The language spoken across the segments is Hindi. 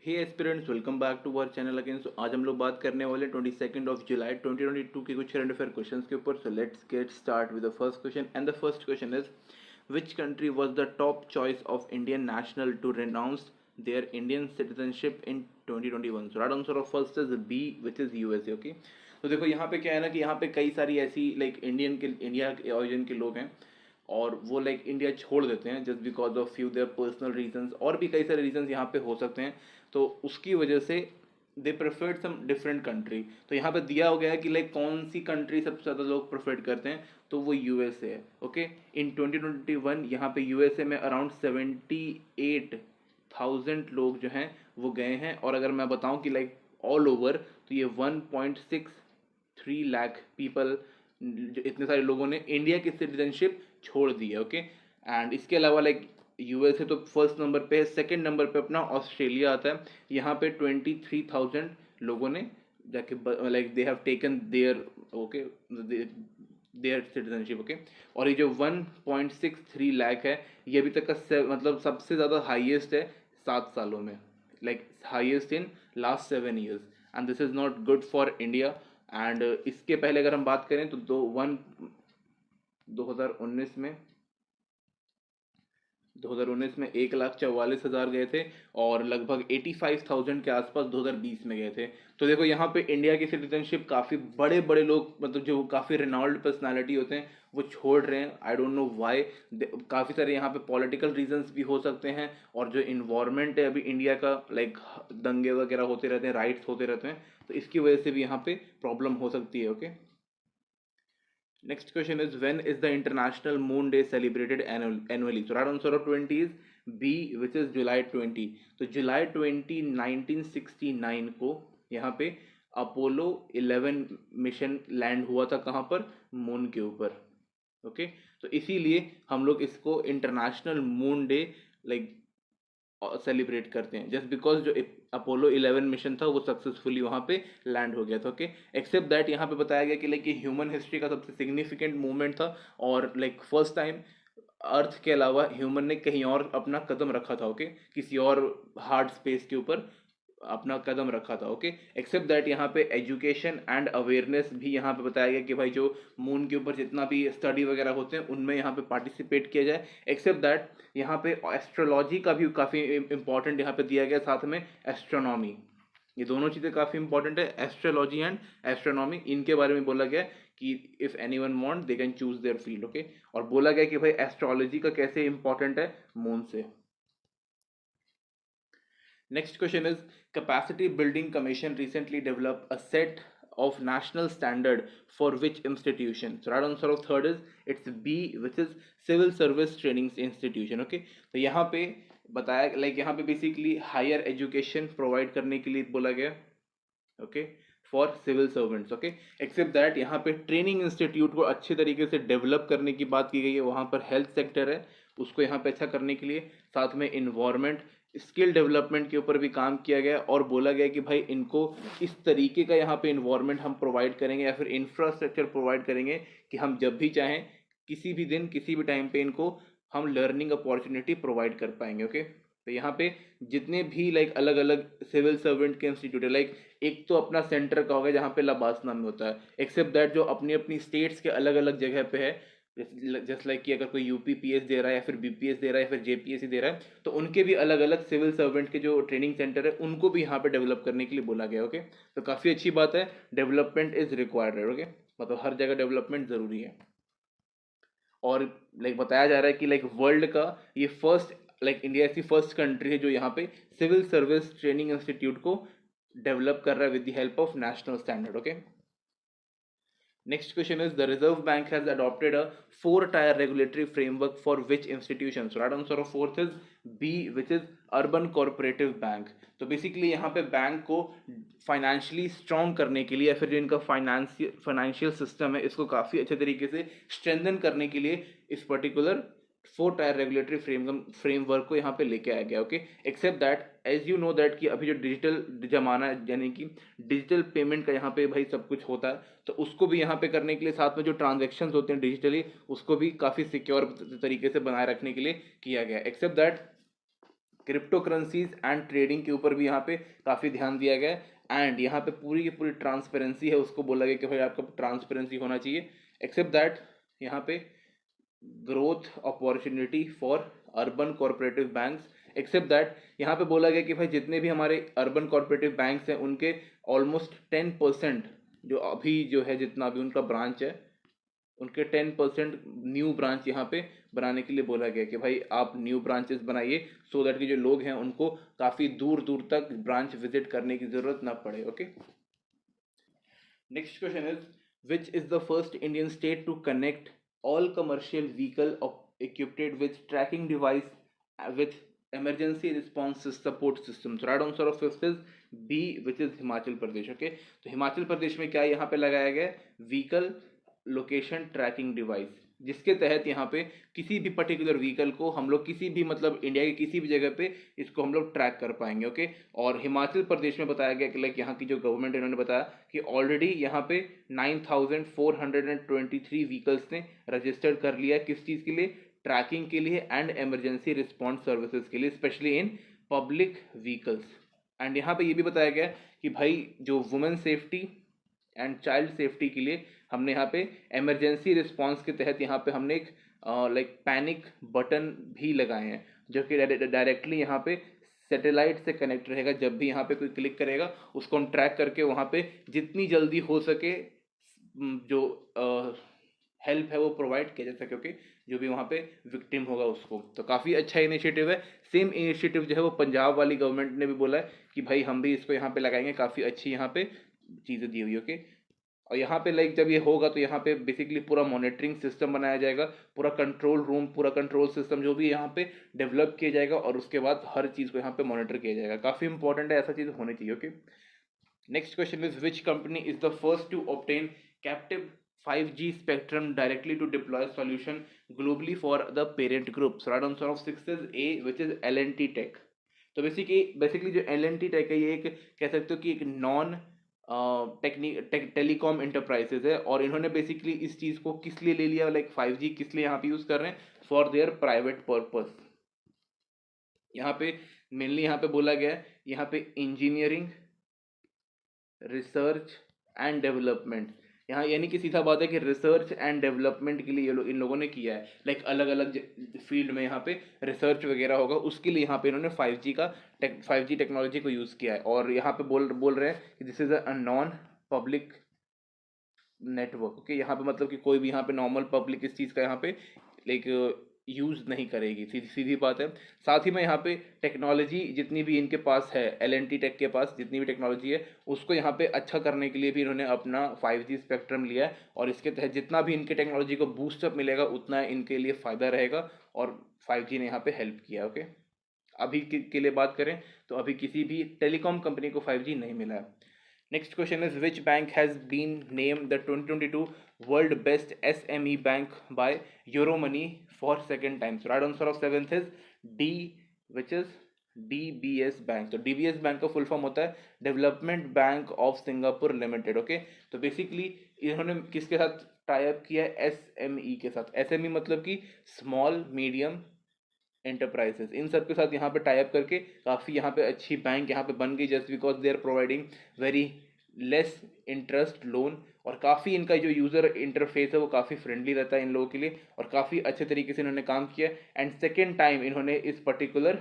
Hey aspirants, welcome back to our channel again. So आज हम लोग बात करने वाले 22 जुलाई 2022 के कुछ करंट अफेयर क्वेश्चंस के ऊपर। So let's get start with the first question and the first question is which country was the top choice of Indian national to renounce their Indian citizenship in 2021? So right answer of first is B which is USA. Okay, तो देखो यहाँ पे क्या है ना कि यहाँ पे कई सारी ऐसी इंडिया के ओरिजिन के लोग हैं और वो इंडिया छोड़ देते हैं just because of few their personal reasons, और भी कई सारे रीजंस यहाँ पे हो सकते हैं। तो उसकी वजह से दे प्रेफर्ड सम डिफरेंट कंट्री। तो यहाँ पे दिया हो गया है कि कौन सी कंट्री सबसे ज़्यादा लोग प्रेफर्ड करते हैं, तो वो यूएसए है। ओके, इन 2021 यहाँ पे यूएसए में अराउंड 78,000 लोग जो हैं वो गए हैं। और अगर मैं बताऊँ कि ऑल ओवर, तो ये 1.63 लाख पीपल, इतने सारे लोगों ने इंडिया की सिटीजनशिप छोड़ दी है। ओके, एंड इसके अलावा यूएसए तो फर्स्ट नंबर पे है, सेकंड नंबर पे अपना ऑस्ट्रेलिया आता है। यहाँ पे 23,000 लोगों ने जाके they have taken their, okay, their citizenship. Okay, और ये जो 1.63 लाख है, ये अभी तक का मतलब सबसे ज़्यादा हाईएस्ट है 7 सालों में, highest in last 7 years, and this is not good for India. And इसके पहले अगर हम बात करें तो 2019 में 2019 में 1,44,000 गए थे, और लगभग 85,000 के आसपास 2020 में गए थे। तो देखो यहाँ पे इंडिया की सिटीजनशिप काफ़ी बड़े बड़े लोग, मतलब जो काफ़ी रिनाउल्ड पर्सनालिटी होते हैं, वो छोड़ रहे हैं। I don't know why. काफ़ी सारे यहाँ पे पॉलिटिकल रीजंस भी हो सकते हैं, और जो इन्वायरमेंट है अभी इंडिया का, दंगे वगैरह होते रहते हैं, राइट्स होते रहते हैं, तो इसकी वजह से भी यहाँ पे प्रॉब्लम हो सकती है। Okay, next question is when is the International Moon Day celebrated annually? So right answer of 20 is B, which is July 20. तो जुलाई 20 1969 को यहाँ पे अपोलो 11 मिशन लैंड हुआ था। कहाँ पर? मून के ऊपर। ओके, तो इसीलिए हम लोग इसको international moon day like celebrate करते हैं, जस्ट बिकॉज जो अपोलो 11 मिशन था वो सक्सेसफुली वहाँ पे लैंड हो गया था। ओके, एक्सेप्ट दैट यहाँ पे बताया गया कि ह्यूमन हिस्ट्री का सबसे सिग्निफिकेंट मूवमेंट था, और फर्स्ट टाइम अर्थ के अलावा ह्यूमन ने कहीं और अपना कदम रखा था। ओके, किसी और हार्ड स्पेस के ऊपर अपना कदम रखा था। ओके, एक्सेप्ट दैट यहाँ पे एजुकेशन एंड अवेयरनेस भी यहाँ पे बताया गया कि भाई जो मून के ऊपर जितना भी स्टडी वगैरह होते हैं उनमें यहाँ पे पार्टिसिपेट किया जाए। एक्सेप्ट दैट यहाँ पे एस्ट्रोलॉजी का भी काफ़ी इंपॉर्टेंट यहाँ पे दिया गया, साथ में एस्ट्रोनॉमी। ये दोनों चीज़ें काफ़ी इंपॉर्टेंट है, एस्ट्रोलॉजी एंड एस्ट्रोनॉमी। इनके बारे में बोला गया कि if any one want they can choose their field. Okay, और बोला गया कि भाई एस्ट्रोलॉजी का कैसे इंपॉर्टेंट है मून से। Next question is Capacity Building Commission recently developed a set of national standard for which institution? So right answer of third is it's B, which is Civil Service Training Institution. Okay, तो यहाँ पे बताया यहाँ पे बेसिकली हायर एजुकेशन प्रोवाइड करने के लिए बोला गया। Okay, for civil servants. Okay, except that यहाँ पे ट्रेनिंग इंस्टीट्यूट को अच्छे तरीके से डेवलप करने की बात की गई है। वहाँ पर हेल्थ सेक्टर है, उसको यहाँ पे अच्छा करने के लिए, साथ में इन्वायरमेंट, स्किल डेवलपमेंट के ऊपर भी काम किया गया, और बोला गया कि भाई इनको इस तरीके का यहाँ पे इन्वायरमेंट हम प्रोवाइड करेंगे या फिर इंफ्रास्ट्रक्चर प्रोवाइड करेंगे कि हम जब भी चाहें किसी भी दिन किसी भी टाइम पे इनको हम लर्निंग अपॉर्चुनिटी प्रोवाइड कर पाएंगे। ओके, तो यहाँ पे जितने भी अलग अलग सिविल सर्वेंट के इंस्टीट्यूट है, एक तो अपना सेंटर का होगा जहाँ पे लबासना में होता है। एक्सेप्ट दैट जो अपनी अपनी स्टेट्स के अलग अलग जगह पे है, जस्ट कि अगर कोई यूपीपीएस दे रहा है या फिर बीपीएस दे रहा है या फिर जेपीएससी दे रहा है, तो उनके भी अलग अलग सिविल सर्वेंट के जो ट्रेनिंग सेंटर है उनको भी यहाँ पे डेवलप करने के लिए बोला गया। ओके, तो काफ़ी अच्छी बात है, डेवलपमेंट इज रिक्वायर्ड। ओके, मतलब हर जगह डेवलपमेंट ज़रूरी है। और बताया जा रहा है कि वर्ल्ड का ये फर्स्ट, इंडिया ऐसी फर्स्ट कंट्री है जो यहाँ पे सिविल सर्विस ट्रेनिंग इंस्टीट्यूट को डेवलप कर रहा है with the help of national standard. Okay, next question is the Reserve Bank has adopted a four-tier regulatory framework for which institution? So right answer of fourth is B, which is Urban Cooperative Bank. तो बेसिकली यहाँ पे बैंक को फाइनेंशियली स्ट्रॉन्ग करने के लिए या फिर जो इनका फाइनेंशियल सिस्टम है इसको काफ़ी अच्छे तरीके से स्ट्रेंथन करने के लिए इस पर्टिकुलर 4-टायर रेगुलेटरी फ्रेमवर्क को यहाँ पे लेके आया गया। Okay, except that as you know that कि अभी जो डिजिटल जमाना है, यानी कि डिजिटल पेमेंट का यहाँ पे भाई सब कुछ होता है, तो उसको भी यहाँ पे करने के लिए साथ में जो ट्रांजेक्शन होते हैं डिजिटली उसको भी काफ़ी सिक्योर तरीके से बनाए रखने के लिए किया गया। Except that crypto currencies and trading के ऊपर भी यहाँ पे काफ़ी ध्यान दिया गया है। एंड यहाँ पे पूरी की पूरी ट्रांसपेरेंसी है, उसको बोला गया कि भाई आपका ट्रांसपेरेंसी होना चाहिए। एक्सेप्ट दैट यहाँ पे growth opportunity for urban corporative banks, except that यहाँ पे बोला गया कि भाई जितने भी हमारे अर्बन कॉरपोरेटिव बैंक्स हैं उनके ऑलमोस्ट 10% जो अभी जो है जितना भी उनका ब्रांच है उनके 10% न्यू ब्रांच यहाँ पे बनाने के लिए बोला गया कि भाई आप न्यू ब्रांचेस बनाइए सो दैट कि जो लोग हैं उनको काफ़ी दूर दूर तक ब्रांच विजिट करने की ज़रूरत ना पड़े। Okay, next question is which is the first Indian state to connect all commercial vehicle equipped with tracking device with emergency response support system. So right answer of fifth is B, which is Himachal Pradesh. Okay, तो हिमाचल प्रदेश में क्या यहाँ पे लगाया गया व्हीकल लोकेशन ट्रैकिंग डिवाइस, जिसके तहत यहाँ पे किसी भी पर्टिकुलर व्हीकल को हम लोग किसी भी मतलब इंडिया की किसी भी जगह पे इसको हम लोग ट्रैक कर पाएंगे। ओके, और हिमाचल प्रदेश में बताया गया कि लाइक यहाँ की जो गवर्नमेंट इन्होंने बताया कि ऑलरेडी यहाँ पे 9423 व्हीकल्स ने रजिस्टर्ड कर लिया किस चीज़ के लिए, ट्रैकिंग के लिए एंड इमरजेंसी रिस्पॉन्स सर्विसेज के लिए, specially in public vehicles. And यहाँ पे ये भी बताया गया कि भाई जो women safety and child safety के लिए हमने यहाँ पे इमरजेंसी रिस्पांस के तहत यहाँ पे हमने एक लाइक पैनिक बटन भी लगाए हैं जो कि डायरेक्टली यहाँ पे सैटेलाइट से कनेक्ट रहेगा। जब भी यहाँ पे कोई क्लिक करेगा उसको हम ट्रैक करके वहाँ पे जितनी जल्दी हो सके जो हेल्प है वो प्रोवाइड किया जा सके। ओके, जो भी वहाँ पे विक्टिम होगा उसको। तो काफ़ी अच्छा इनिशिएटिव है। सेम इनिशिएटिव जो है वो पंजाब वाली गवर्नमेंट ने भी बोला है कि भाई हम भी इसको यहाँ पे लगाएंगे। काफ़ी अच्छी यहाँ पे चीज़ें दी हुई। ओके, और यहाँ पे लाइक जब ये होगा तो यहाँ पे बेसिकली पूरा मॉनिटरिंग सिस्टम बनाया जाएगा, पूरा कंट्रोल रूम, पूरा कंट्रोल सिस्टम जो भी यहाँ पे डेवलप किया जाएगा और उसके बाद हर चीज़ को यहाँ पे मॉनिटर किया जाएगा। काफ़ी इंपॉर्टेंट है, ऐसा चीज़ होनी चाहिए। Okay, next question is which company is the first to obtain captive 5G spectrum directly to deploy solution globally for the parent group. So right answer of 6 is A, which is L&T Tech. तो बेसिकली जो L&T Tech है ये एक कह सकते हो कि एक नॉन टेलीकॉम इंटरप्राइजेज है और इन्होंने बेसिकली इस चीज़ को किस लिए ले लिया, लाइक 5G किस लिए यहाँ पे यूज़ कर रहे हैं, फॉर देयर प्राइवेट पर्पस। यहाँ पे मेनली यहाँ पे बोला गया है यहाँ पे इंजीनियरिंग रिसर्च एंड डेवलपमेंट, यहाँ यानी कि सीधा बात है कि रिसर्च एंड डेवलपमेंट के लिए इन लोगों ने किया है। लाइक अलग अलग फील्ड में यहाँ पे रिसर्च वगैरह होगा उसके लिए यहाँ पे इन्होंने 5G टेक्नोलॉजी को यूज़ किया है। और यहाँ पे बोल रहे हैं कि this is a non public network. Okay, यहाँ पे मतलब कि कोई भी यहाँ पे नॉर्मल पब्लिक इस चीज़ का यहाँ पे लाइक यूज़ नहीं करेगी, सीधी सीधी बात है। साथ ही में यहाँ पे टेक्नोलॉजी जितनी भी इनके पास है, L&T टेक के पास जितनी भी टेक्नोलॉजी है उसको यहाँ पे अच्छा करने के लिए भी इन्होंने अपना 5G स्पेक्ट्रम लिया है और इसके तहत जितना भी इनके टेक्नोलॉजी को बूस्टअप मिलेगा उतना इनके लिए फ़ायदा रहेगा और 5G ने यहाँ पे हेल्प किया। ओके, अभी के लिए बात करें तो अभी किसी भी टेलीकॉम कंपनी को 5G नहीं मिला है। Next question is which bank has been named the 2022 World Best SME Bank by Euromoney for second time? So right answer of seventh is D, which is DBS Bank. तो DBS बैंक का फुल फॉर्म होता है development bank of Singapore limited. Okay, तो बेसिकली इन्होंने किसके साथ टाई अप किया है, SME के साथ। SME मतलब कि स्मॉल मीडियम एंटरप्राइजेस, इन सब के साथ यहाँ पे टाई अप करके काफ़ी यहाँ पे अच्छी बैंक यहाँ पे बन गई just because they are providing very less interest loan और काफ़ी इनका जो यूज़र इंटरफेस है वो काफ़ी फ्रेंडली रहता है इन लोगों के लिए और काफ़ी अच्छे तरीके से इन्होंने काम किया एंड सेकेंड टाइम इन्होंने इस पर्टिकुलर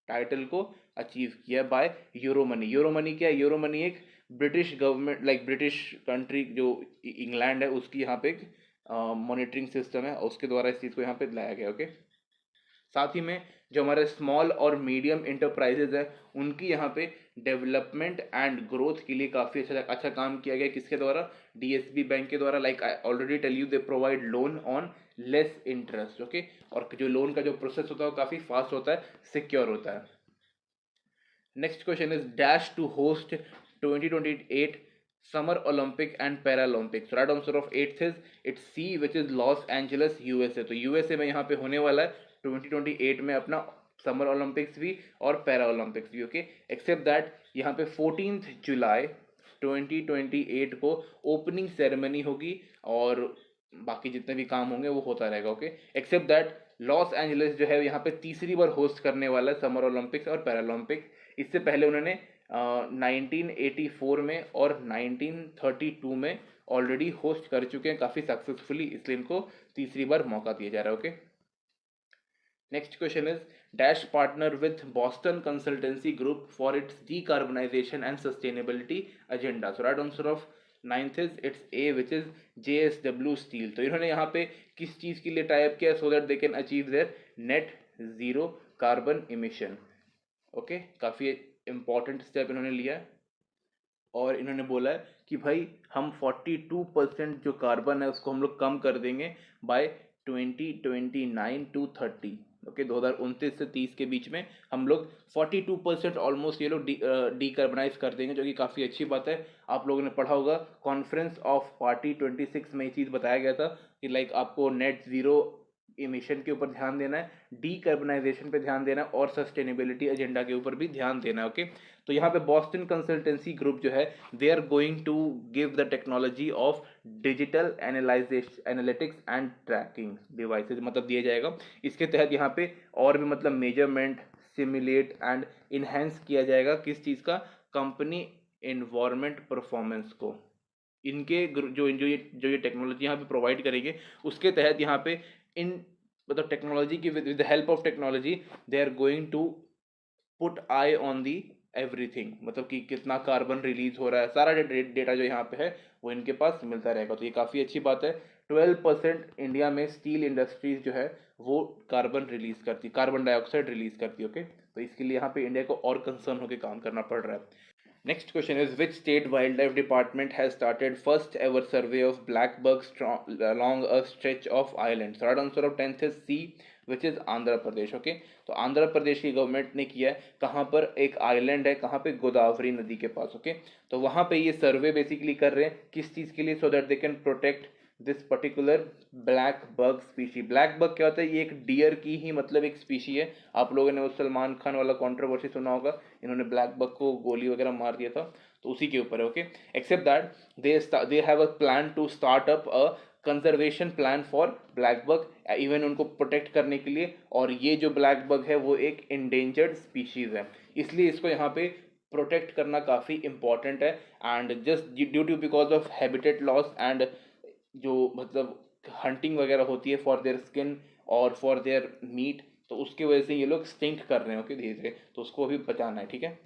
टाइटल को अचीव किया बाय यूरोमनी। यूरोमनी क्या है, यूरोमनी एक British government like British country जो इंग्लैंड है उसकी यहाँ पे एक मॉनिटरिंग सिस्टम है, उसके द्वारा इस चीज़ को यहाँ पे लाया गया। ओके, साथ ही में जो हमारे स्मॉल और मीडियम इंटरप्राइजेज है उनकी यहाँ पे डेवलपमेंट एंड ग्रोथ के लिए काफ़ी अच्छा काम किया गया। किसके द्वारा, DSB बैंक के द्वारा। Like I already tell you they provide loan on less interest. Okay, और जो लोन का जो प्रोसेस होता है वो काफ़ी फास्ट होता है, सिक्योर होता है। Next question is dash to host 2028 summer Olympic and Paralympic. Right answer of eighth is it's C, which is Los Angeles USA। तो USA में यहाँ पे होने वाला है 2028 में अपना समर ओलंपिक्स भी और पैरा ओलंपिक्स भी। ओके, एक्सेप्ट दैट यहाँ पे 14 जुलाई 2028 को ओपनिंग सेरेमनी होगी और बाकी जितने भी काम होंगे वो होता रहेगा। Okay, except that Los Angeles जो है यहाँ पे तीसरी बार होस्ट करने वाला है समर ओलंपिक्स और पैरालंपिक्स। इससे पहले उन्होंने 1984 में और 1932 में ऑलरेडी होस्ट कर चुके हैं काफ़ी सक्सेसफुली, इसलिए इनको तीसरी बार मौका दिया जा रहा है। Okay, next question is dash partner with Boston consultancy group for its decarbonization and sustainability agenda. So right answer of ninth is it's a which is JSW steel. तो इन्होंने यहाँ पे किस चीज़ के लिए टाइप किया, so that they can achieve their net zero carbon emission. Okay, काफ़ी इंपॉर्टेंट स्टेप इन्होंने लिया है और इन्होंने बोला है कि भाई हम 42% जो कार्बन है उसको हम लोग कम कर देंगे बाय 2029 टू 30। ओके, 2029 से 30 के बीच में हम लोग 42% ऑलमोस्ट ये लोग डीकार्बनाइज कर देंगे, जो कि काफ़ी अच्छी बात है। आप लोगों ने पढ़ा होगा कॉन्फ्रेंस ऑफ पार्टी 26 में ये चीज़ बताया गया था कि लाइक आपको नेट ज़ीरो इमिशन के ऊपर ध्यान देना है, डीकार्बनाइजेशन पे ध्यान देना है और सस्टेनेबिलिटी एजेंडा के ऊपर भी ध्यान देना है। ओके, तो यहाँ पे बॉस्टन कंसल्टेंसी ग्रुप जो है they are going to give the technology of digital analysation analytics and tracking devices मतलब दिया जाएगा। इसके तहत यहाँ पे और भी मतलब मेजरमेंट सिमुलेट एंड इन्हेंस किया जाएगा किस चीज़ का, कंपनी इन्वायरमेंट परफॉर्मेंस को। इनके जो ये टेक्नोलॉजी यहाँ पे प्रोवाइड करेंगे उसके तहत यहाँ पे इन मतलब टेक्नोलॉजी की with the help of technology they are going to put eye on the everything, मतलब कि कितना कार्बन रिलीज हो रहा है, सारा डेटा जो यहाँ पे है वो इनके पास मिलता रहेगा। तो ये काफ़ी अच्छी बात है। 12% इंडिया में स्टील इंडस्ट्रीज जो है वो कार्बन रिलीज करती, कार्बन डाइऑक्साइड रिलीज करती। ओके, तो इसके लिए यहाँ पे इंडिया को और कंसर्न होकर काम करना पड़ रहा है। Next question is which state wildlife department has started first ever survey of black bugs along a stretch of island? So right answer of 10th is C which is Andhra Pradesh. Okay, तो आंध्र प्रदेश की गवर्नमेंट ने किया है, कहाँ पर एक आइलैंड है, कहाँ पे, गोदावरी नदी के पास। ओके, तो वहाँ पे ये सर्वे बेसिकली कर रहे हैं किस चीज़ के लिए, so that they can protect this particular black bug species. Black bug क्या होता है, ये एक डियर की ही मतलब एक स्पीशी है। आप लोगों ने वो सलमान खान वाला कंट्रोवर्सी सुना होगा, इन्होंने ब्लैक बग को गोली वगैरह मार दिया था, तो उसी के ऊपर है। Okay, except that they have a plan to start up a conservation plan for black buck, even उनको प्रोटेक्ट करने के लिए। और ये जो ब्लैक बग है वो एक इंडेंजर्ड स्पीशीज है, इसलिए इसको यहाँ पे प्रोटेक्ट करना काफ़ी इंपॉर्टेंट है। And just due to because of habitat loss and जो मतलब हंटिंग वगैरह होती है फॉर देयर स्किन और फॉर देयर मीट, तो उसकी वजह से ये लोग स्टिंक कर रहे हैं। ओके, धीरे धीरे, तो उसको भी बचाना है। ठीक है,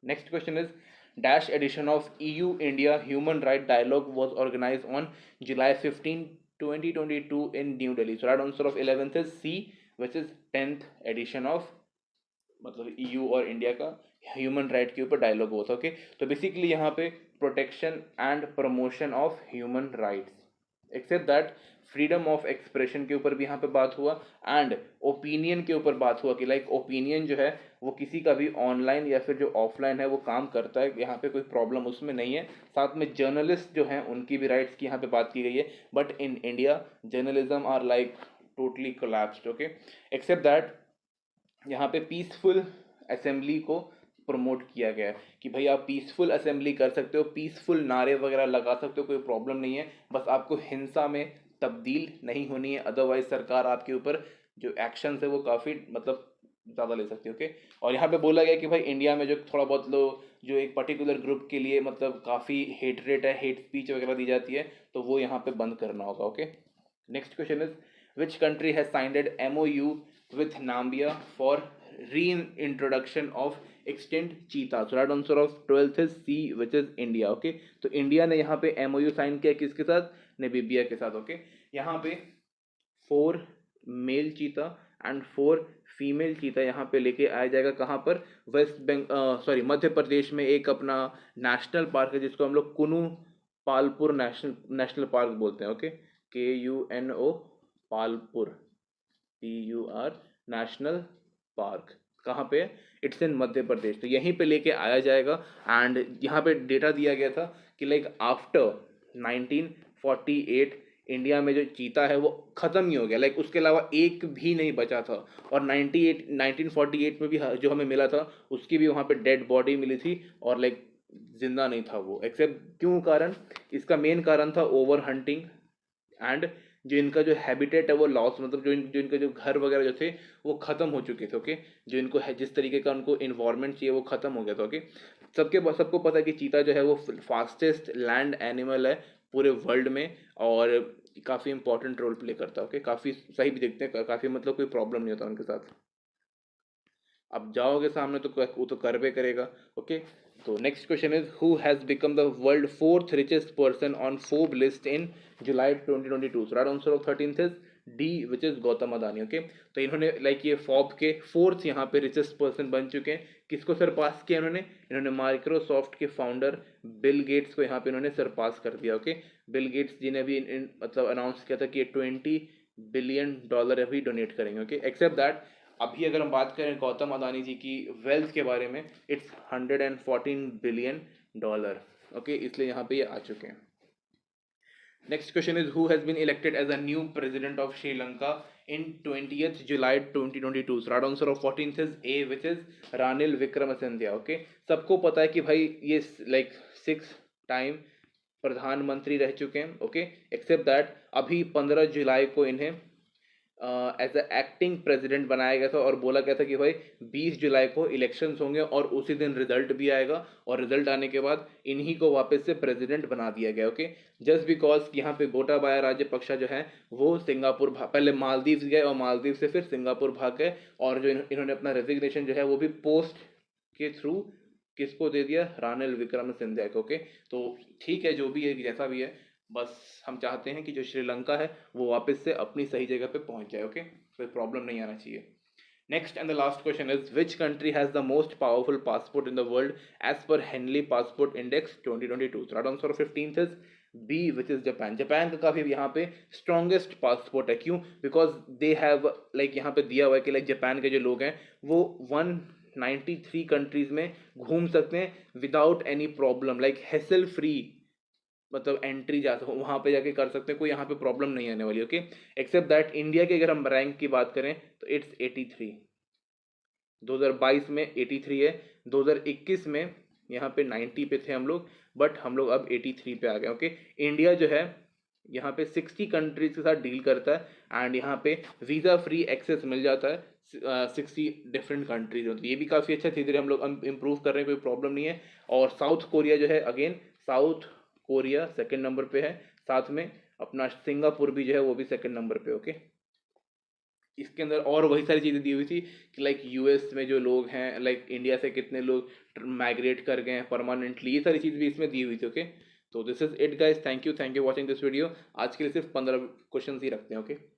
next question is dash edition of EU India human right dialogue was organise on July 15, 2022 in New Delhi. So right answer of 11th is C which is 10th edition of मतलब EU और इंडिया का ह्यूमन राइट के ऊपर डायलॉग हुआ था। ओके, तो बेसिकली यहाँ पे protection and promotion of human rights, except that freedom of expression के ऊपर भी यहाँ पे बात हुआ एंड ओपिनियन के ऊपर बात हुआ कि लाइक ओपिनियन जो है वो किसी का भी ऑनलाइन या फिर जो ऑफलाइन है वो काम करता है, यहाँ पे कोई प्रॉब्लम उसमें नहीं है। साथ में जर्नलिस्ट जो हैं उनकी भी राइट्स की यहाँ पे बात की गई है, but in India journalism are like totally collapsed. Okay, except that यहाँ पे पीसफुल असेंबली को प्रमोट किया गया है कि भाई आप पीसफुल असेंबली कर सकते हो, पीसफुल नारे वगैरह लगा सकते हो, कोई प्रॉब्लम नहीं है, बस आपको हिंसा में तब्दील नहीं होनी है, अदरवाइज सरकार आपके ऊपर जो एक्शन है वो काफ़ी मतलब ज़्यादा ले सकती है। ओके, और यहाँ पे बोला गया कि भाई इंडिया में जो थोड़ा बहुत लोग जो एक पर्टिकुलर ग्रुप के लिए मतलब काफ़ी हेट रेट है, हेट स्पीच वगैरह दी जाती है, तो वो यहाँ पे बंद करना होगा। Okay, next question is which country has signed an MOU with Nambia for reintroduction of extinct cheetah? So right answer of 12th is C which is India. Okay, तो इंडिया ने यहाँ पे MOU साइन किया किसके साथ, नेमीबिया के साथ। ओके, यहाँ पे 4 मेल चीता एंड 4 फीमेल चीता यहाँ पे लेके आया जाएगा, कहाँ पर, मध्य प्रदेश में एक अपना नेशनल पार्क है जिसको हम लोग कुनू पालपुर नेशनल पार्क बोलते हैं। Okay, KUNO Palpur PUR national park, कहाँ पे, इट्स इन मध्य प्रदेश, तो यहीं पे लेके आया जाएगा। एंड यहाँ पे डेटा दिया गया था कि लाइक आफ्टर 1948 इंडिया में जो चीता है वो ख़त्म ही हो गया, लाइक उसके अलावा एक भी नहीं बचा था। और 1948 में भी जो हमें मिला था उसकी भी वहाँ पे डेड बॉडी मिली थी और लाइक जिंदा नहीं था वो, एक्सेप्ट क्यों कारण, इसका मेन कारण था ओवर हंटिंग एंड जो इनका जो हैबिटेट है वो लॉस, मतलब जो इनका जो घर वगैरह जो थे वो ख़त्म हो चुके थे। ओके, जो इनको है जिस तरीके का उनको इन्वायरमेंट चाहिए वो ख़त्म हो गया था। ओके, सबको पता है कि चीता जो है वो फास्टेस्ट लैंड एनिमल है पूरे वर्ल्ड में, और काफ़ी इंपॉर्टेंट रोल प्ले करता है। ओके, काफ़ी सही भी दिखते हैं, काफ़ी मतलब कोई प्रॉब्लम नहीं होता उनके साथ। अब जाओगे सामने तो वो तो कर भी करेगा। ओके, तो next question is who has become the world fourth richest person on फोर्ब list in July 2022। So right answer of 13th is D which is Gautam Adani. Okay, तो इन्होंने लाइक ये फॉर्ब के फोर्थ यहाँ पे रिचेस्ट पर्सन बन चुके हैं। किसको सरपास किया इन्होंने माइक्रोसॉफ्ट के फाउंडर बिल गेट्स को यहाँ पे इन्होंने सरपास कर दिया। ओके, बिल गेट्स जिन्हें भी मतलब अनाउंस किया था कि $20 बिलियन अभी डोनेट करेंगे। ओके, एक्सेप्ट दैट अभी अगर हम बात करें गौतम अदानी जी की वेल्थ के बारे में, इट्स $114 बिलियन। ओके, इसलिए यहाँ पे ये आ चुके हैं। Next question is who has been elected as a new president of Sri Lanka in 20th July 2022। Right answer of 14th is a which is Ranil Wickremesinghe. Okay, सबको पता है कि भाई ये लाइक 6 टाइम प्रधानमंत्री रह चुके हैं। ओके, एक्सेप्ट दैट अभी 15 जुलाई को इन्हें एज अ एक्टिंग प्रेसिडेंट बनाया गया था और बोला गया था कि भाई 20 जुलाई को इलेक्शंस होंगे और उसी दिन रिजल्ट भी आएगा, और रिजल्ट आने के बाद इन्हीं को वापस से प्रेसिडेंट बना दिया गया। ओके, जस्ट बिकॉज यहाँ पे गोटाबाया राजपक्षा जो है वो सिंगापुर पहले मालदीव्स गए और मालदीव से फिर सिंगापुर भाग गए, और जो इन्होंने अपना रेजिग्नेशन जो है वो भी पोस्ट के थ्रू किसको दे दिया, रानिल विक्रमसिंघे को। ओके, तो ठीक है, जो भी है जैसा भी है, बस हम चाहते हैं कि जो श्रीलंका है वो वापस से अपनी सही जगह पे पहुंच जाए। ओके, कोई प्रॉब्लम नहीं आना चाहिए। Next and the last question is which country has the most powerful passport in the world as per Henley passport index 2022। Right answer 15th is B which is Japan. Japan का काफी यहाँ पे स्ट्रॉन्गेस्ट पासपोर्ट है। क्यों? बिकॉज दे हैव लाइक यहाँ पे दिया हुआ है कि लाइक जापान के जो लोग हैं वो 193 कंट्रीज में घूम सकते हैं without any problem, like hassle free, मतलब एंट्री जा वहाँ पे जाके कर सकते हैं, कोई यहाँ पे प्रॉब्लम नहीं आने वाली। ओके, एक्सेप्ट दैट इंडिया के अगर हम रैंक की बात करें तो इट्स 83। 2022 में 83 है, 2021 में यहाँ पे 90 पे थे हम लोग, बट हम लोग अब 83 पे आ गए। ओके, इंडिया जो है यहाँ पे 60 कंट्रीज के साथ डील करता है एंड यहाँ पे वीज़ा फ्री एक्सेस मिल जाता है 60 डिफरेंट कंट्रीज होती है। ये भी काफ़ी अच्छा, धीरे धीरे हम लोग इम्प्रूव कर रहे हैं, कोई प्रॉब्लम नहीं है। और साउथ कोरिया जो है, again south Korea second number पे है, साथ में अपना सिंगापुर भी जो है वो भी सेकंड नंबर पे। ओके, इसके अंदर और वही सारी चीज़ें दी हुई थी कि लाइक यूएस में जो लोग हैं, लाइक इंडिया से कितने लोग माइग्रेट कर गए हैं परमानेंटली, ये सारी चीज़ भी इसमें दी हुई थी। ओके, तो this is it guys, thank you watching this video. आज के लिए सिर्फ 15 क्वेश्चन ही रखते हैं। ओके।